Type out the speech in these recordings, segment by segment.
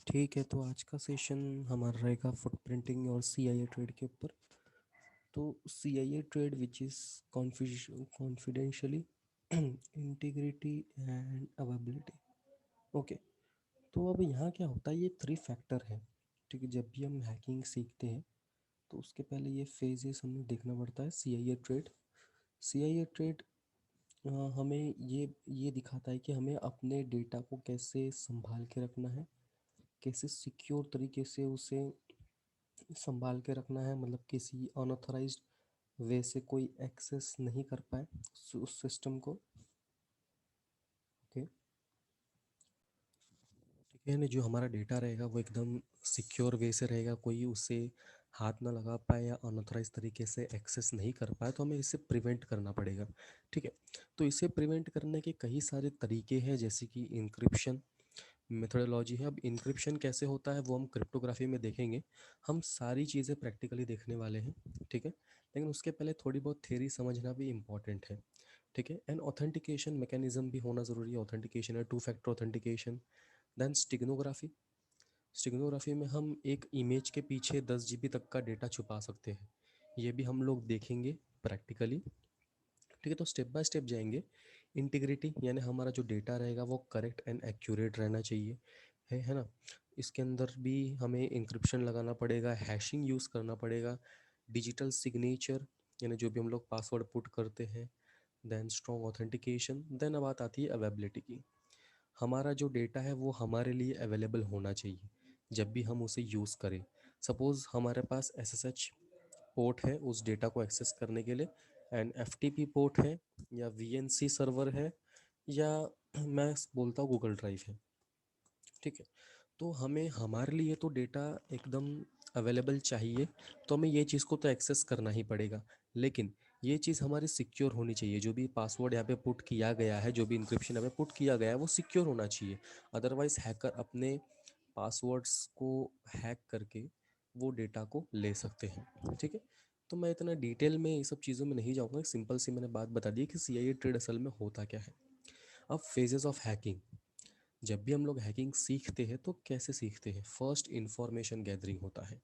ठीक है, तो आज का सेशन हमारा रहेगा फुटप्रिंटिंग और सीआईए ट्रेड के ऊपर। तो CIA trade which is confidentiality integrity and availability. Okay, तो अब यहाँ क्या होता है, ये थ्री फैक्टर है। ठीक है, जब भी हम हैकिंग सीखते हैं तो उसके पहले ये फेजेस हमें देखना पड़ता है। सीआईए ट्रेड, सीआईए ट्रेड हमें ये दिखाता है कि हमें अपने डेटा को कैसे संभाल के रखना है, कैसे सिक्योर तरीके से उसे संभाल के रखना है, मतलब किसी अनऑथराइज्ड वे से कोई एक्सेस नहीं कर पाए उस सिस्टम को। ओके, ठीक है ना, जो हमारा डेटा रहेगा वो एकदम सिक्योर वे से रहेगा, कोई उसे हाथ ना लगा पाए या अनऑथराइज तरीके से एक्सेस नहीं कर पाए, तो हमें इसे प्रिवेंट करना पड़ेगा। ठीक है, तो इसे प्रिवेंट करने के कई सारे तरीके हैं, जैसे कि इंक्रिप्शन मेथोडोलॉजी है। अब इंक्रिप्शन कैसे होता है वो हम क्रिप्टोग्राफी में देखेंगे। हम सारी चीज़ें प्रैक्टिकली देखने वाले हैं। ठीक है, लेकिन उसके पहले थोड़ी बहुत थ्योरी समझना भी इम्पॉर्टेंट है। ठीक है, एंड ऑथेंटिकेशन मैकेनिज्म भी होना ज़रूरी है। ऑथेंटिकेशन है two factor authentication. Then steganography, steganography में हम एक इमेज के पीछे 10 GB तक का डेटा छुपा सकते हैं। ये भी हम लोग देखेंगे प्रैक्टिकली। ठीक है, तो स्टेप बाय स्टेप जाएंगे। इंटीग्रिटी यानी हमारा जो डेटा रहेगा वो करेक्ट एंड एक्यूरेट रहना चाहिए, है ना। इसके अंदर भी हमें इंक्रिप्शन लगाना पड़ेगा, हैशिंग यूज़ करना पड़ेगा, डिजिटल सिग्नेचर यानी जो भी हम लोग पासवर्ड पुट करते हैं, देन स्ट्रॉन्ग ऑथेंटिकेशन। देन अब बात आती है अवेबिलिटी की। हमारा जो डेटा है वो हमारे लिए अवेलेबल होना चाहिए जब भी हम उसे यूज़ करें। सपोज़ हमारे पास SSH पोर्ट है उस डेटा को एक्सेस करने के लिए, एंड FTP पोर्ट है, या VNC सर्वर है, या मैं बोलता हूँ गूगल ड्राइव है। ठीक है, तो हमें हमारे लिए तो डेटा एकदम अवेलेबल चाहिए, तो हमें ये चीज़ को तो एक्सेस करना ही पड़ेगा। लेकिन ये चीज़ हमारी सिक्योर होनी चाहिए। जो भी पासवर्ड यहाँ पे पुट किया गया है, जो भी इंक्रिप्शन यहाँ पे पुट किया गया है वो सिक्योर होना चाहिए। अदरवाइज हैकर अपने पासवर्ड्स को हैक करके वो डेटा को ले सकते हैं। ठीक है, तो मैं इतना डिटेल में ये सब चीज़ों में नहीं जाऊँगा, सिंपल सी मैंने बात बता दी कि सीआईए ट्रेड असल में होता क्या है। अब फेजेस ऑफ हैकिंग, जब भी हम लोग हैकिंग सीखते हैं तो कैसे सीखते हैं। फर्स्ट इंफॉर्मेशन गैदरिंग होता है,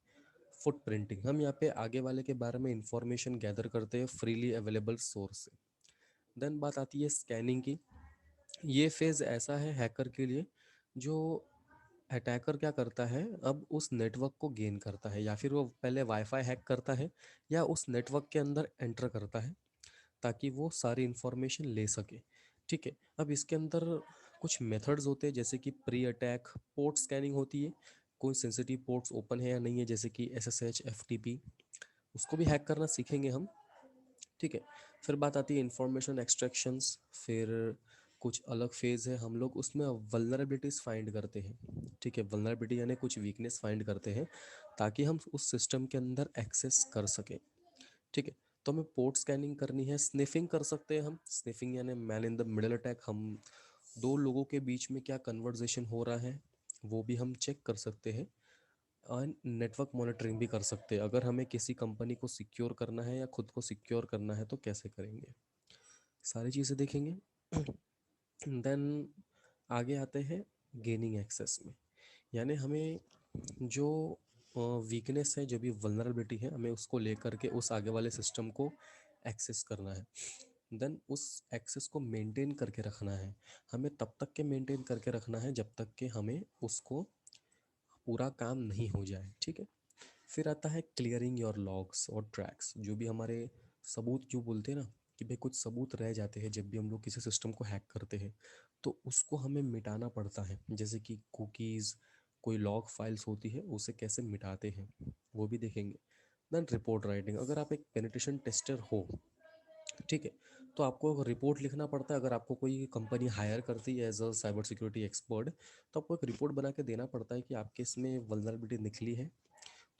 फुट प्रिंटिंग। हम यहाँ पे आगे वाले के बारे में इंफॉर्मेशन गैदर करते हैं फ्रीली अवेलेबल सोर्स से। देन बात आती है स्कैनिंग की। ये फेज़ ऐसा है हैकर के लिए, जो अटैकर क्या करता है, अब उस नेटवर्क को गेन करता है, या फिर वो पहले वाईफाई हैक करता है या उस नेटवर्क के अंदर एंटर करता है ताकि वो सारी इन्फॉर्मेशन ले सके। ठीक है, अब इसके अंदर कुछ मेथड्स होते हैं, जैसे कि प्री अटैक पोर्ट स्कैनिंग होती है, कोई सेंसिटिव पोर्ट्स ओपन है या नहीं है, जैसे कि SSH FTP, उसको भी हैक करना सीखेंगे हम। ठीक है, फिर बात आती है इंफॉर्मेशन एक्सट्रैक्शंस। फिर कुछ अलग फेज़ है, हम लोग उसमें वल्नरेबिलिटीज़ फाइंड करते हैं। ठीक है, वल्नरेबिलिटी यानी कुछ वीकनेस फाइंड करते हैं ताकि हम उस सिस्टम के अंदर एक्सेस कर सकें। ठीक है, तो हमें पोर्ट स्कैनिंग करनी है, स्निफिंग कर सकते हैं हम। स्निफिंग यानी man in the middle attack, हम दो लोगों के बीच में क्या कन्वर्जेशन हो रहा है वो भी हम चेक कर सकते हैं। और नेटवर्क मॉनिटरिंग भी कर सकते हैं। अगर हमें किसी कंपनी को सिक्योर करना है या खुद को सिक्योर करना है तो कैसे करेंगे, सारी चीज़ें देखेंगे। देन आगे आते हैं गेनिंग एक्सेस में, यानी हमें जो वीकनेस है, जो भी वल्नरेबिलिटी है, हमें उसको लेकर के उस आगे वाले सिस्टम को एक्सेस करना है। देन उस एक्सेस को मेंटेन करके रखना है। हमें तब तक के मेंटेन करके रखना है जब तक कि हमें उसको पूरा काम नहीं हो जाए। ठीक है, फिर आता है क्लियरिंग योर लॉग्स और ट्रैक्स। जो भी हमारे सबूत, जो बोलते हैं ना कि भाई कुछ सबूत रह जाते हैं जब भी हम लोग किसी सिस्टम को हैक करते हैं, तो उसको हमें मिटाना पड़ता है। जैसे कि कुकीज़, कोई लॉग फाइल्स होती है, उसे कैसे मिटाते हैं वो भी देखेंगे। देन रिपोर्ट राइटिंग, अगर आप एक पेनिट्रेशन टेस्टर हो, ठीक है, तो आपको रिपोर्ट लिखना पड़ता है। अगर आपको कोई कंपनी हायर करती है as a cyber security expert, तो आपको एक रिपोर्ट बना के देना पड़ता है कि आपके इसमें वल्नरेबिलिटी निकली है।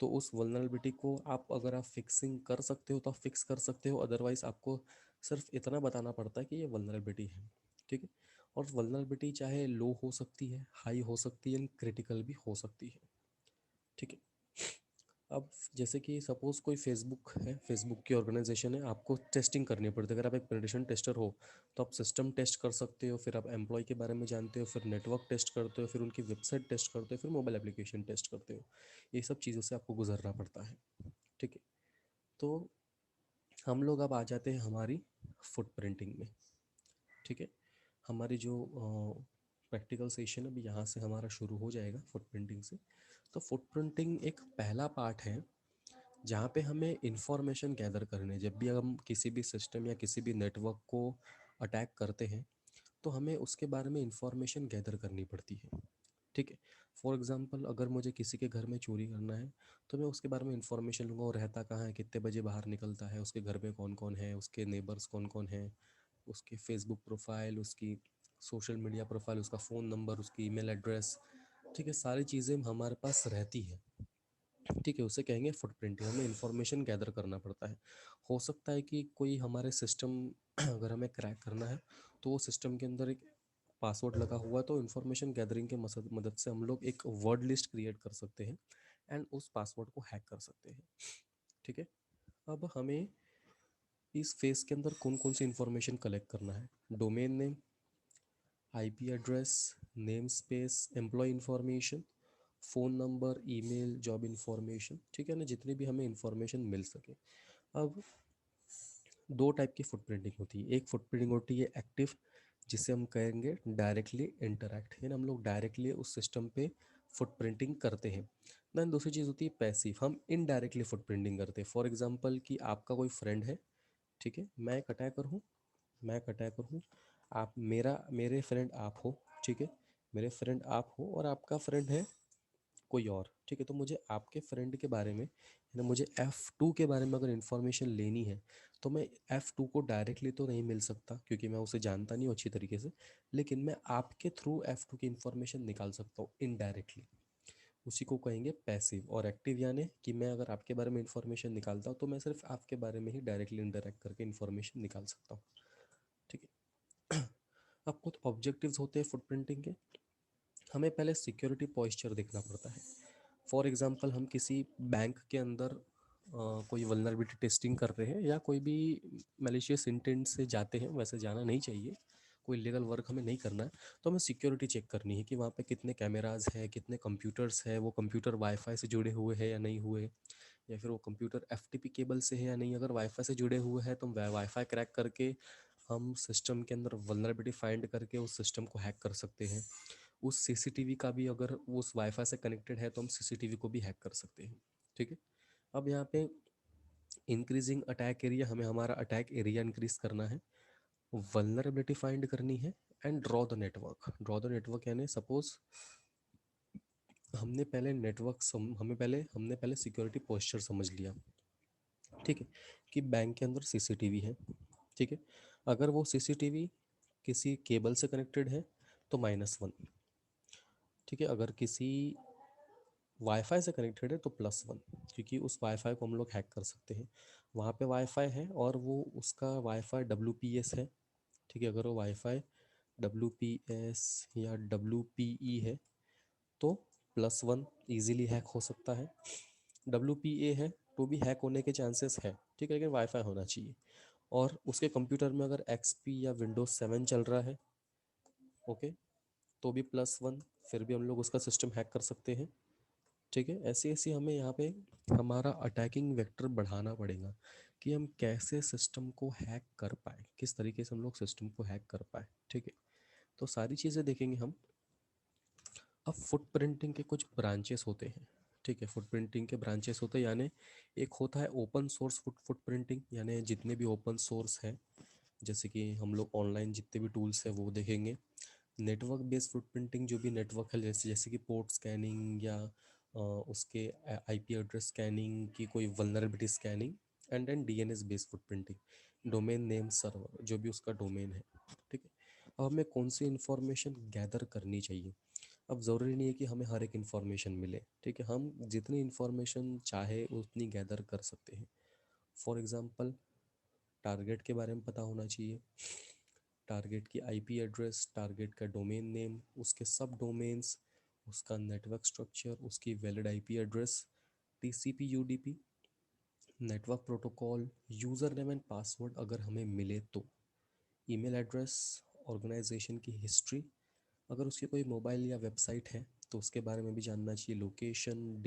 तो उस वल्नरेबिलिटी को आप, अगर आप फिक्सिंग कर सकते हो तो आप फिक्स कर सकते हो, अदरवाइज आपको सिर्फ इतना बताना पड़ता है कि ये वल्नरेबिलिटी है। ठीक है, और वल्नरेबिलिटी चाहे लो हो सकती है, हाई हो सकती है, क्रिटिकल भी हो सकती है। ठीक है, अब जैसे कि सपोज़ कोई फेसबुक है, फेसबुक की ऑर्गेनाइजेशन है, आपको टेस्टिंग करनी पड़ती है। अगर आप एक पेनिट्रेशन टेस्टर हो तो आप सिस्टम टेस्ट कर सकते हो, फिर आप एम्प्लॉय के बारे में जानते हो, फिर नेटवर्क टेस्ट करते हो, फिर उनकी वेबसाइट टेस्ट करते हो, फिर मोबाइल एप्लीकेशन टेस्ट करते हो। ये सब चीज़ों से आपको गुजरना पड़ता है। ठीक है, तो हम लोग अब आ जाते हैं हमारी फुट प्रिंटिंग में। ठीक है, हमारी जो प्रैक्टिकल सेशन अभी यहाँ से हमारा शुरू हो जाएगा फुट प्रिंटिंग से। तो फुट प्रिंटिंग एक पहला पार्ट है जहाँ पे हमें इंफॉर्मेशन गैदर करने, जब भी हम किसी भी सिस्टम या किसी भी नेटवर्क को अटैक करते हैं तो हमें उसके बारे में इंफॉर्मेशन गैदर करनी पड़ती है। ठीक है, फॉर एग्जांपल अगर मुझे किसी के घर में चोरी करना है तो मैं उसके बारे में इंफॉर्मेशन लूँगा, वो रहता कहाँ है, कितने बजे बाहर निकलता है, उसके घर में कौन कौन है, उसके नेबर्स कौन कौन हैं, उसकी फेसबुक प्रोफाइल, उसकी सोशल मीडिया प्रोफाइल, उसका फ़ोन नंबर, उसकी ईमेल एड्रेस। ठीक है, सारी चीज़ें हमारे पास रहती है। ठीक है, उसे कहेंगे फुटप्रिंटिंग। हमें इन्फॉर्मेशन गैदर करना पड़ता है। हो सकता है कि कोई हमारे सिस्टम अगर हमें क्रैक करना है तो वो सिस्टम के अंदर एक पासवर्ड लगा हुआ है, तो इन्फॉर्मेशन गैदरिंग के मदद से हम लोग एक वर्ड लिस्ट क्रिएट कर सकते हैं एंड उस पासवर्ड को हैक कर सकते हैं। ठीक है, अब हमें इस फेस के अंदर कौन कौन सी इन्फॉर्मेशन कलेक्ट करना है? Domain name, IP address, name space, employ information, phone number, email, job information. ठीक है ना, जितनी भी हमें इन्फॉर्मेशन मिल सके। अब दो टाइप की फुटप्रिंटिंग होती है। एक फुटप्रिंटिंग होती है एक्टिव, जिसे हम कहेंगे डायरेक्टली इंटरैक्ट है ना, हम लोग डायरेक्टली उस सिस्टम पे फुटप्रिंटिंग करते हैं। देन दूसरी चीज़ होती है पैसिव, हम इनडायरेक्टली फुटप्रिंटिंग करते हैं। फॉर एग्जांपल कि आपका कोई फ्रेंड है, ठीक है, मैं एक अटैकर हूँ, मैं एक अटैकर हूँ, आप मेरे फ्रेंड आप हो। ठीक है, मेरे फ्रेंड आप हो और आपका फ्रेंड है कोई और। ठीक है, तो मुझे आपके फ्रेंड के बारे में ना, मुझे F2 के बारे में अगर इन्फॉर्मेशन लेनी है तो मैं F2 को डायरेक्टली तो नहीं मिल सकता क्योंकि मैं उसे जानता नहीं हूँ अच्छी तरीके से, लेकिन मैं आपके थ्रू F2 की इन्फॉर्मेशन निकाल सकता हूँ इनडायरेक्टली। उसी को कहेंगे पैसिव। और एक्टिव यानी कि मैं अगर आपके बारे में इन्फॉर्मेशन निकालता हूँ तो मैं सिर्फ आपके बारे में ही डायरेक्टली इंटरेक्ट करके इन्फॉर्मेशन निकाल सकता हूँ। ठीक है, अब कुछ ऑब्जेक्टिव्स होते हैं फुटप्रिंटिंग के। हमें पहले सिक्योरिटी पॉस्चर देखना पड़ता है। फॉर एग्जांपल हम किसी बैंक के अंदर कोई वल्नरेबिलिटी टेस्टिंग कर रहे हैं या कोई भी मैलिशियस इंटेंट से जाते हैं, वैसे जाना नहीं चाहिए, कोई लीगल वर्क हमें नहीं करना है, तो हमें सिक्योरिटी चेक करनी है कि वहाँ पे कितने कैमराज हैं, कितने कंप्यूटर्स हैं, वो कंप्यूटर वाईफाई से जुड़े हुए हैं या नहीं हुए, या फिर वो कंप्यूटर एफटीपी केबल से है या नहीं। अगर वाईफाई से जुड़े हुए हैं तो वाईफाई क्रैक करके हम सिस्टम के अंदर वल्नरेबिलिटी फाइंड करके उस सिस्टम को हैक कर सकते हैं। उस सीसीटीवी का भी अगर वो उस वाईफाई से कनेक्टेड है तो हम सीसीटीवी को भी हैक कर सकते हैं। ठीक है, अब यहाँ पे इंक्रीजिंग अटैक एरिया, हमें हमारा अटैक एरिया इंक्रीज करना है, वल्नरेबिलिटी फाइंड करनी है and draw the network. Draw the network यानी सपोज हमने पहले सिक्योरिटी पोस्चर समझ लिया। ठीक है, कि बैंक के अंदर सीसीटीवी है। ठीक है, अगर वो सीसीटीवी किसी केबल से कनेक्टेड है तो -1। ठीक है, अगर किसी वाईफाई से कनेक्टेड है तो +1, क्योंकि उस वाईफाई को हम लोग हैक कर सकते हैं। वहाँ पे वाईफाई है और वो उसका वाईफाई WPS है। ठीक है, अगर वो वाईफाई WPS या WPE है तो +1 ईजिली हैक हो सकता है। WPA है तो भी हैक होने के चांसेस है। ठीक है, लेकिन वाईफाई होना चाहिए। और उसके कंप्यूटर में अगर XP या Windows 7 चल रहा है, ओके, तो भी +1, फिर भी हम लोग उसका सिस्टम हैक कर सकते हैं। ठीक है, ऐसी ऐसी हमें यहाँ पे हमारा अटैकिंग वेक्टर बढ़ाना पड़ेगा कि हम कैसे सिस्टम को हैक कर पाए, किस तरीके से हम लोग सिस्टम को हैक कर पाए। ठीक है, तो सारी चीज़ें देखेंगे हम। अब फुट प्रिंटिंग के कुछ ब्रांचेस होते हैं। ठीक है, फुट प्रिंटिंग के ब्रांचेस होते हैं, यानी एक होता है ओपन सोर्स फुट प्रिंटिंग, यानी जितने भी ओपन सोर्स हैं, जैसे कि हम लोग ऑनलाइन जितने भी टूल्स हैं वो देखेंगे। नेटवर्क बेस्ड फुटप्रिंटिंग, जो भी नेटवर्क है, जैसे जैसे कि पोर्ट स्कैनिंग या उसके आईपी एड्रेस स्कैनिंग की कोई vulnerability scanning. And then DNS based footprinting, domain name server, जो भी उसका डोमेन है। ठीक है, अब हमें कौन सी इन्फॉर्मेशन गैदर करनी चाहिए? अब ज़रूरी नहीं है कि हमें हर एक इन्फॉर्मेशन मिले। ठीक है, हम जितनी इन्फॉर्मेशन चाहे उतनी गैदर कर सकते हैं। फॉर एग्ज़ाम्पल टारगेट के बारे में पता होना चाहिए, टारगेट की आईपी एड्रेस, टारगेट का डोमेन नेम, उसके सब डोमेन्स, उसका नेटवर्क स्ट्रक्चर, उसकी valid IP address, TCP UDP, network protocol, user name and password अगर हमें मिले तो, ईमेल एड्रेस, ऑर्गेनाइजेशन की हिस्ट्री, अगर उसकी कोई मोबाइल या वेबसाइट है तो उसके बारे में भी जानना चाहिए, location,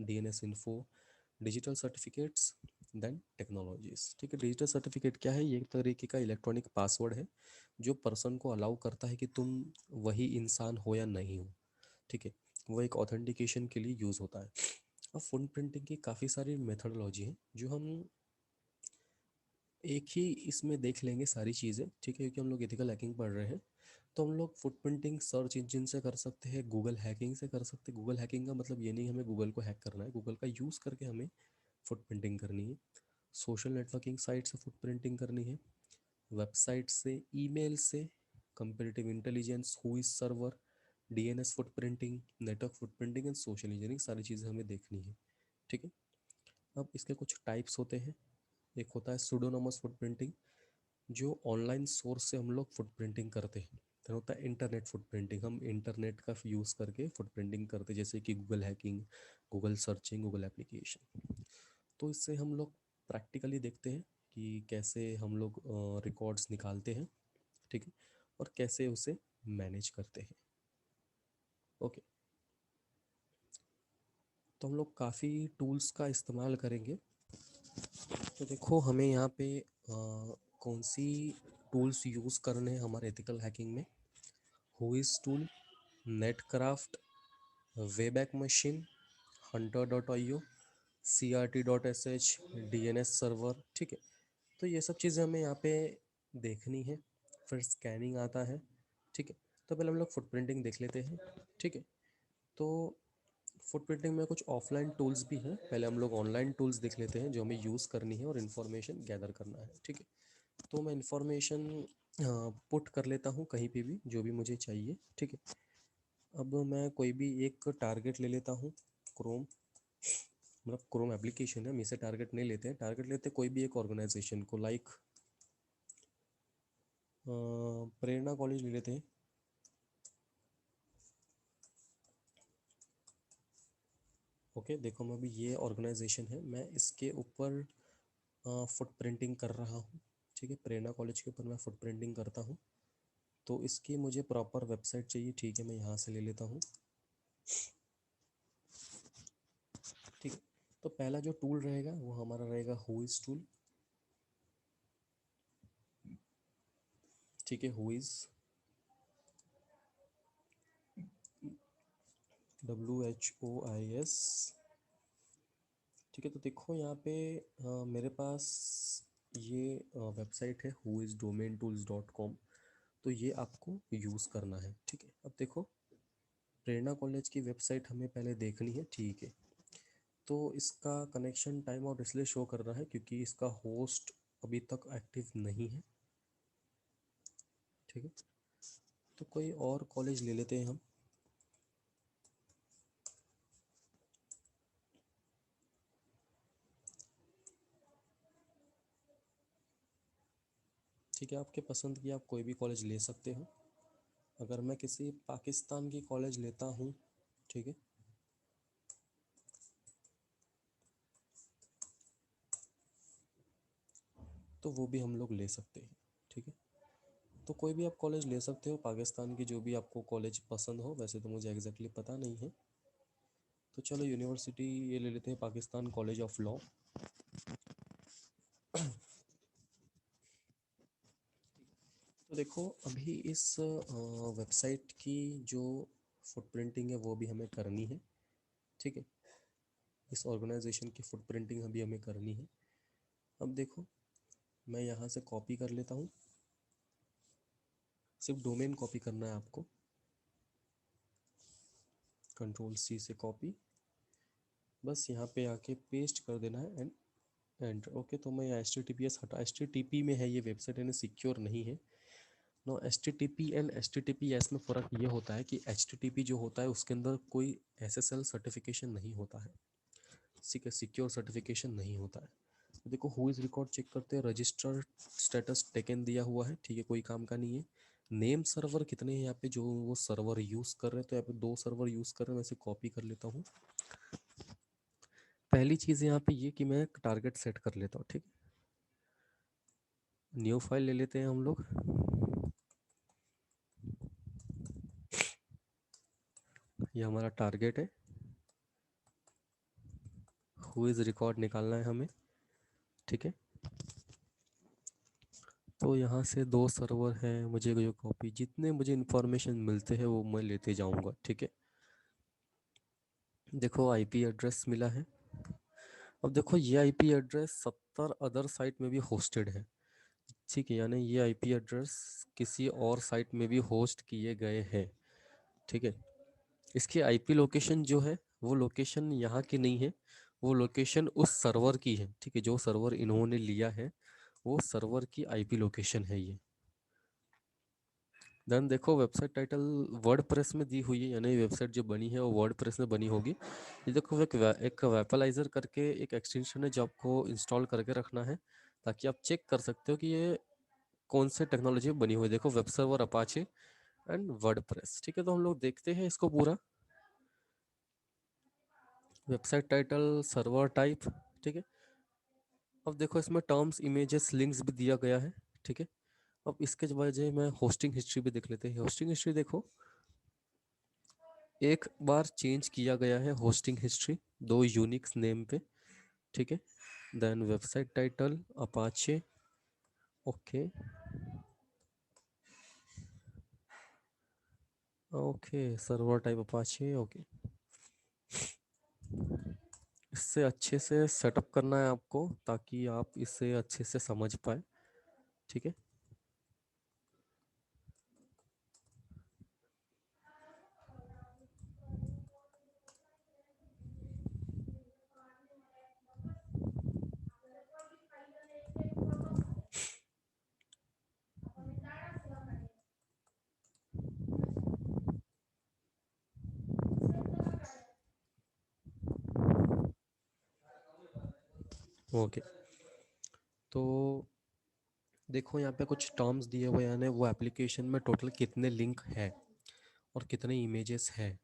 DNS info, digital certificates, then technologies. ठीक है, डिजिटल सर्टिफिकेट क्या है? ये एक तरीके का इलेक्ट्रॉनिक पासवर्ड है जो पर्सन को अलाउ करता है कि तुम वही इंसान हो या नहीं हो। ठीक है, वो एक ऑथेंटिकेशन के लिए यूज़ होता है। अब फुटप्रिंटिंग की काफ़ी सारी मेथडोलॉजी है जो हम एक ही इसमें देख लेंगे सारी चीज़ें। ठीक है, क्योंकि हम लोग एथिकल हैकिंग पढ़ रहे हैं, तो हम लोग फुटप्रिंटिंग सर्च इंजन से कर सकते हैं, गूगल हैकिंग से कर सकते हैं। गूगल हैकिंग का मतलब ये नहीं हमें गूगल को हैक करना है, गूगल का यूज़ करके हमें फुटप्रिंटिंग करनी है। सोशल नेटवर्किंग साइट से फुटप्रिंटिंग करनी है, वेबसाइट से, ईमेल से, comparative intelligence, who is server, DNS footprinting, network footprinting and social engineering, सारी चीज़ें हमें देखनी है। ठीक है, अब इसके कुछ टाइप्स होते हैं। एक होता है सुडोनोमस फुटप्रिंटिंग, जो ऑनलाइन सोर्स से हम लोग फुटप्रिंटिंग करते हैं। फिर होता है इंटरनेट फुटप्रिंटिंग, हम इंटरनेट का यूज़ करके फुटप्रिंटिंग करते हैं, जैसे कि Google hacking, Google searching, Google application. तो इससे हम लोग प्रैक्टिकली देखते हैं कि कैसे हम लोग रिकॉर्ड्स निकालते हैं। ठीक है, और कैसे उसे मैनेज करते हैं। ओके, तो हम लोग काफ़ी टूल्स का इस्तेमाल करेंगे। तो देखो हमें यहाँ पे कौन सी टूल्स यूज़ करने हैं हमारे एथिकल हैकिंग में। Whois tool, Netcraft, Wayback Machine, hunter.io, CRT.sh, DNS server. ठीक है, तो ये सब चीज़ें हमें यहाँ पे देखनी है। फिर स्कैनिंग आता है। ठीक है, तो पहले हम लोग फुटप्रिंटिंग देख लेते हैं। ठीक है, तो फुटप्रिंटिंग में कुछ ऑफलाइन टूल्स भी हैं, पहले हम लोग ऑनलाइन टूल्स देख लेते हैं जो हमें यूज़ करनी है और इन्फॉर्मेशन गैदर करना है। ठीक है, तो मैं इन्फॉर्मेशन पुट कर लेता हूँ कहीं पे भी जो भी मुझे चाहिए। ठीक है, अब मैं कोई भी एक टारगेट ले लेता हूँ, क्रोम, मतलब क्रोम एप्लीकेशन है, हम इसे टारगेट नहीं लेते हैं, टारगेट लेते हैं कोई भी एक ऑर्गेनाइजेशन को, लाइक प्रेरणा कॉलेज ले लेते हैं। ओके, देखो मैं अभी ये ऑर्गेनाइजेशन है, मैं इसके ऊपर फुट प्रिंटिंग कर रहा हूँ। ठीक है, प्रेरणा कॉलेज के ऊपर मैं फुट प्रिंटिंग करता हूँ, तो इसकी मुझे प्रॉपर वेबसाइट चाहिए। ठीक है, मैं यहाँ से ले लेता हूँ। ठीक है, तो पहला जो टूल रहेगा वो हमारा रहेगा हुइज टूल। ठीक है, हुइज, WHOIS। ठीक है, तो देखो यहाँ पे मेरे पास ये वेबसाइट है whoisdomaintools.com, तो ये आपको यूज़ करना है। ठीक है, अब देखो प्रेरणा कॉलेज की वेबसाइट हमें पहले देखनी है। ठीक है, तो इसका कनेक्शन टाइम आउट इसलिए शो कर रहा है क्योंकि इसका होस्ट अभी तक एक्टिव नहीं है। ठीक है, तो कोई और कॉलेज ले लेते हैं हम। ठीक है, आपके पसंद की आप कोई भी कॉलेज ले सकते हो। अगर मैं किसी पाकिस्तान की कॉलेज लेता हूँ, ठीक है, तो वो भी हम लोग ले सकते हैं। ठीक है, तो कोई भी आप कॉलेज ले सकते हो पाकिस्तान की, जो भी आपको कॉलेज पसंद हो, वैसे तो मुझे एग्जैक्टली पता नहीं है। तो चलो यूनिवर्सिटी ये ले लेते हैं, पाकिस्तान कॉलेज ऑफ लॉ। तो देखो अभी इस वेबसाइट की जो फुटप्रिंटिंग है वो भी हमें करनी है। ठीक है, इस ऑर्गेनाइजेशन की फुटप्रिंटिंग अभी हमें करनी है। अब देखो मैं यहाँ से कॉपी कर लेता हूँ, सिर्फ डोमेन कॉपी करना है आपको, Ctrl+C से कॉपी, बस यहाँ पे आके पेस्ट कर देना है एंड एंटर। ओके, तो मैं यहाँ HTTPS हटा, HTTP में है ये वेबसाइट, यानी सिक्योर नहीं है। नो, HTTP एंड HTTPS में फ़र्क ये होता है कि HTTP जो होता है उसके अंदर कोई SSL सर्टिफिकेशन नहीं होता है, सिक्योर सर्टिफिकेशन नहीं होता है। तो देखो हु इज़ रिकॉर्ड चेक करते हैं, रजिस्टर स्टेटस टेकन दिया हुआ है। ठीक है, कोई काम का नहीं है। नेम सर्वर कितने हैं यहाँ पे जो वो सर्वर यूज़ कर रहे हैं, तो यहाँ पे 2 सर्वर यूज़ कर रहे हैं, मैं इसे कॉपी कर लेता हूँ। पहली चीज़ यहाँ पे ये कि मैं टारगेट सेट कर लेता हूँ, ठीक है। न्यू फाइल ले लेते हैं हम लोग। ये हमारा टारगेट है, हु इज़ रिकॉर्ड निकालना है हमें, ठीक है। तो यहाँ से 2 सर्वर हैं, मुझे जो कॉपी जितने मुझे इन्फॉर्मेशन मिलते हैं वो मैं लेते जाऊँगा, ठीक है। देखो आईपी एड्रेस मिला है। अब देखो ये आईपी एड्रेस 70 अदर साइट में भी होस्टेड है, ठीक है। यानी ये आईपी एड्रेस किसी और साइट में भी होस्ट किए गए हैं, ठीक है। इसकी आईपी लोकेशन जो है वो लोकेशन यहाँ की नहीं है, वो लोकेशन उस सर्वर की है, ठीक है। जो सर्वर इन्होंने लिया है वो सर्वर की आईपी लोकेशन है ये। देन देखो वेबसाइट टाइटल वर्डप्रेस में दी हुई है, यानी वेबसाइट जो बनी है वो वर्डप्रेस में बनी होगी। ये देखो एक वेपलाइजर करके एक एक्सटेंशन है जो आपको इंस्टॉल करके रखना है, ताकि आप चेक कर सकते हो कि ये कौन से टेक्नोलॉजी में बनी हुई है। देखो web server Apache and WordPress, ठीक है। तो हम लोग देखते हैं इसको पूरा। वेबसाइट टाइटल, सर्वर टाइप, ठीक है। अब देखो इसमें टर्म्स, इमेजेस, लिंक्स भी दिया गया है, ठीक है। अब इसके वजह मैं होस्टिंग हिस्ट्री भी देख लेते हैं। होस्टिंग हिस्ट्री देखो, एक बार चेंज किया गया है होस्टिंग हिस्ट्री 2 यूनिक्स नेम पे, ठीक है। Then website title Apache, okay okay, server type Apache, okay. इससे अच्छे से सेटअप करना है आपको ताकि आप इसे अच्छे से समझ पाए, ठीक है। ओके, तो देखो यहाँ पे कुछ टर्म्स दिए हुए हैं, वो एप्लीकेशन में टोटल कितने लिंक हैं और कितने इमेजेस हैं,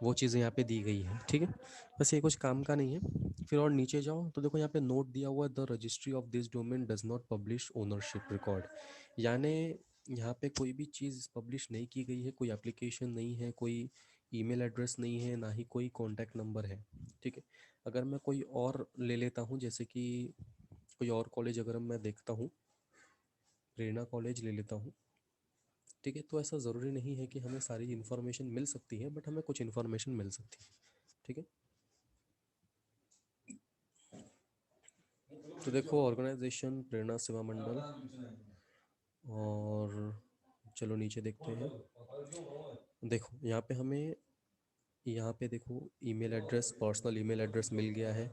वो चीज़ें यहाँ पे दी गई है, ठीक है। बस ये कुछ काम का नहीं है। फिर और नीचे जाओ तो देखो यहाँ पे नोट दिया हुआ है, the registry of this domain does not publish ownership record. यानी यहाँ पे कोई भी चीज़ पब्लिश नहीं की गई है, कोई एप्लीकेशन नहीं है, कोई ईमेल एड्रेस नहीं है, ना ही कोई कॉन्टैक्ट नंबर है, ठीक है। अगर मैं कोई और ले लेता हूँ, जैसे कि कोई और कॉलेज अगर मैं देखता हूँ, प्रेरणा कॉलेज ले लेता हूँ, ठीक है। तो ऐसा ज़रूरी नहीं है कि हमें सारी इन्फॉर्मेशन मिल सकती है, बट हमें कुछ इन्फॉर्मेशन मिल सकती है, ठीक है। तो देखो ऑर्गेनाइजेशन प्रेरणा सेवा मंडल, और चलो नीचे देखते हैं। देखो यहाँ पे हमें, यहाँ पे देखो email address, personal email address मिल गया है।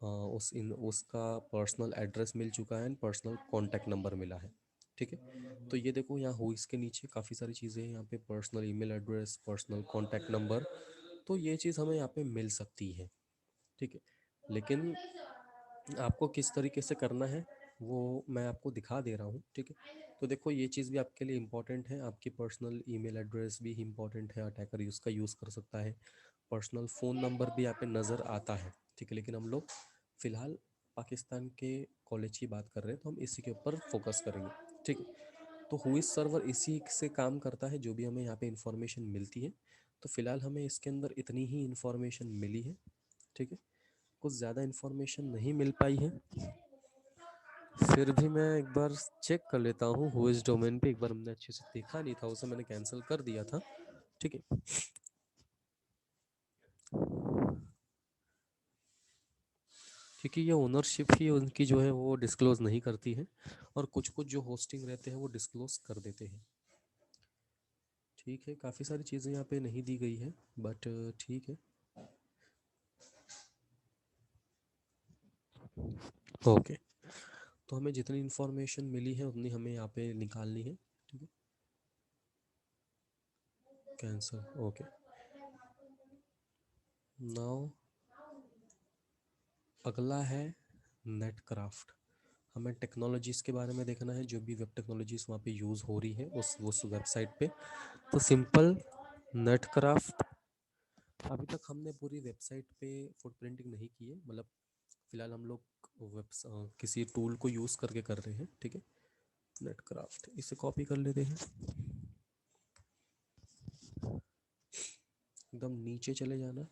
उसका पर्सनल एड्रेस मिल चुका है एंड पर्सनल कॉन्टैक्ट नंबर मिला है, ठीक है। तो ये देखो यहाँ हो, इसके नीचे काफ़ी सारी चीज़ें हैं, यहाँ पे personal email address, personal contact number, तो ये चीज़ हमें यहाँ पे मिल सकती है, ठीक है। लेकिन आपको किस तरीके से करना है वो मैं आपको दिखा दे रहा हूँ, ठीक है। तो देखो ये चीज़ भी आपके लिए इम्पॉर्टेंट है, आपकी पर्सनल ईमेल एड्रेस भी इम्पॉर्टेंट है, अटैकर उसका यूज़ कर सकता है। पर्सनल फ़ोन नंबर भी यहाँ पे नज़र आता है, ठीक है। लेकिन हम लोग फ़िलहाल पाकिस्तान के कॉलेज की बात कर रहे हैं, तो हम इसी के ऊपर फोकस करेंगे, ठीक है। तो हुई सर्वर इसी से काम करता है, जो भी हमें यहाँ पे इंफॉर्मेशन मिलती है। तो फ़िलहाल हमें इसके अंदर इतनी ही इंफॉर्मेशन मिली है, ठीक है। कुछ ज़्यादा इन्फॉर्मेशन नहीं मिल पाई है। फिर भी मैं एक बार चेक कर लेता हूँ हु इस डोमेन पे। एक बार हमने अच्छे से देखा नहीं था उसे, मैंने कैंसिल कर दिया था, ठीक है। क्योंकि ये ओनरशिप ही उनकी जो है वो डिस्क्लोज नहीं करती है, और कुछ कुछ जो होस्टिंग रहते हैं वो डिस्क्लोज कर देते हैं, ठीक है। काफ़ी सारी चीज़ें यहाँ पे नहीं दी गई है, बट ठीक है, ओके। तो हमें जितनी इन्फॉर्मेशन मिली है उतनी हमें यहाँ पे निकालनी है, ठीक है। Cancel, okay. नाउ अगला है नेटक्राफ्ट। हमें टेक्नोलॉजीज़ के बारे में देखना है, जो भी वेब टेक्नोलॉजीज़ वहाँ पे यूज़ हो रही है उस वेबसाइट पे। तो सिंपल नेटक्राफ्ट अभी तक हमने पूरी वेबसाइट पे फुटप्रिंटिंग नहीं की है, मतलब फिलहाल हम लोग किसी टूल को यूज़ करके कर रहे हैं। ठीक है, नेटक्राफ्ट, इसे कॉपी कर लेते हैं। एकदम नीचे चले जाना।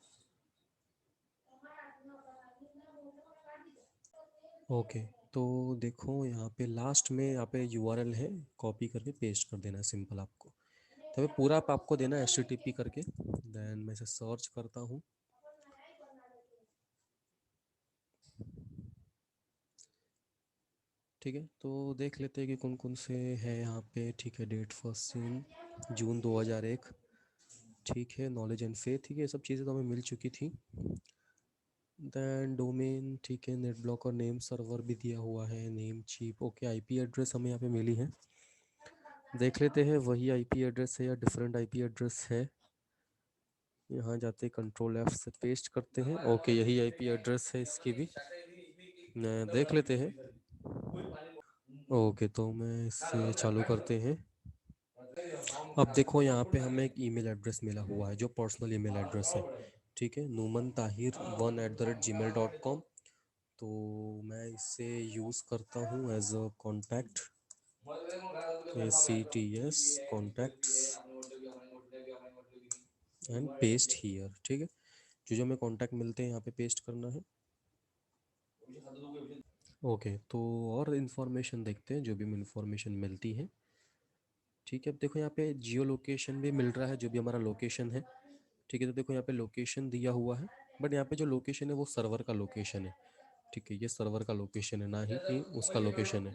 ओके, तो देखो यहाँ पे लास्ट में यहाँ पे यूआरएल है, कॉपी करके पेस्ट कर देना है सिंपल आपको। तो ये पूरा आपको देना है HTTP करके, देन मैं इसे सर्च करता हूँ। ठीक है, तो देख लेते हैं कि कौन कौन से है यहाँ पे। ठीक है, डेट फर्स्ट सीन जून 2001। ठीक है, नॉलेज एंड फेथ, ठीक है, ये सब चीज़ें तो हमें मिल चुकी थी। दैन डोमेन, ठीक है, नेट ब्लॉक और नेम सर्वर भी दिया हुआ है, Namecheap, okay. IP address हमें यहाँ पे मिली है, देख लेते हैं वही आईपी एड्रेस है या डिफरेंट आईपी एड्रेस है। यहाँ जाते कंट्रोल F से पेस्ट करते हैं, ओके यही आईपी एड्रेस है इसकी भी, देख लेते हैं। ओके, तो मैं इससे चालू करते हैं। अब देखो यहाँ पे हमें एक ईमेल एड्रेस मिला हुआ है जो पर्सनल ईमेल एड्रेस है। ठीक है, numanTahir1@gmail.com। तो मैं इसे यूज़ करता हूँ as a contact, ACTS contacts and paste here. ठीक है, जो जो हमें कॉन्टैक्ट मिलते हैं यहाँ पे पेस्ट करना है। ओके, तो और इन्फॉर्मेशन देखते हैं जो भी हमें इन्फॉर्मेशन मिलती है। ठीक है, अब देखो यहाँ पे जियो लोकेशन भी मिल रहा है, जो भी हमारा लोकेशन है। ठीक है, तो देखो यहाँ पे लोकेशन दिया हुआ है, बट यहाँ पे जो लोकेशन है वो सर्वर का लोकेशन है। ठीक है, ये सर्वर का लोकेशन है, ना ही कि उसका लोकेशन है।